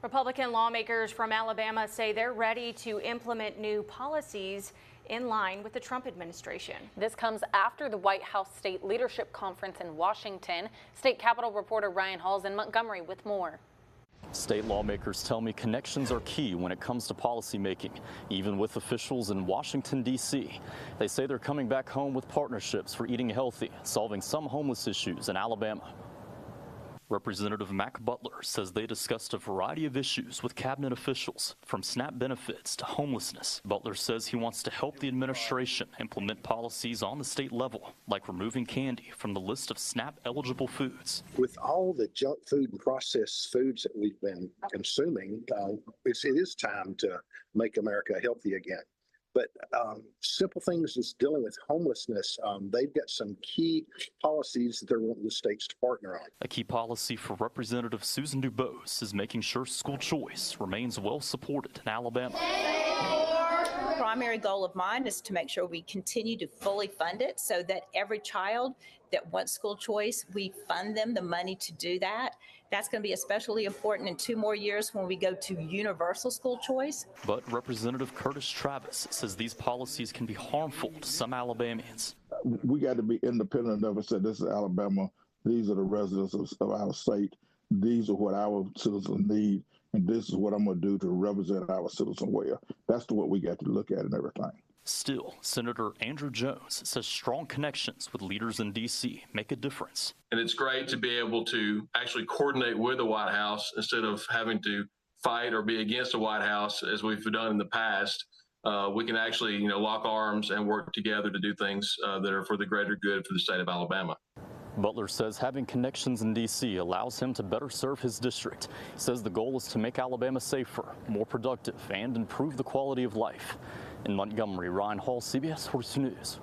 Republican lawmakers from Alabama say they're ready to implement new policies in line with the Trump administration. This comes after the White House State Leadership Conference in Washington. State Capitol reporter Ryan Hall's in Montgomery with more. State lawmakers tell me connections are key when it comes to policymaking, even with officials in Washington, D.C. They say they're coming back home with partnerships for eating healthy, solving some homeless issues in Alabama. Representative Mac Butler says they discussed a variety of issues with cabinet officials, from SNAP benefits to homelessness. Butler says he wants to help the administration implement policies on the state level, like removing candy from the list of SNAP-eligible foods. With all the junk food and processed foods that we've been consuming, it is time to make America healthy again. But simple things as dealing with homelessness, they've got some key policies that they're wanting the states to partner on. A key policy for Representative Susan DuBose is making sure school choice remains well supported in Alabama. The primary goal of mine is to make sure we continue to fully fund it so that every child that wants school choice, we fund them the money to do that. That's going to be especially important in 2 more years when we go to universal school choice. But Representative Curtis Travis says these policies can be harmful to some Alabamians. We got to be independent of it. Say, this is Alabama. These are the residents of our state. These are what our citizens need. And this is what I'm going to do to represent our citizens well. That's what we got to look at and everything. Still, Senator Andrew Jones says strong connections with leaders in D.C. make a difference. And it's great to be able to actually coordinate with the White House instead of having to fight or be against the White House as we've done in the past. We can actually, lock arms and work together to do things that are for the greater good for the state of Alabama. Butler says having connections in D.C. allows him to better serve his district. He says the goal is to make Alabama safer, more productive, and improve the quality of life. In Montgomery, Ryan Hall, CBS 42 News.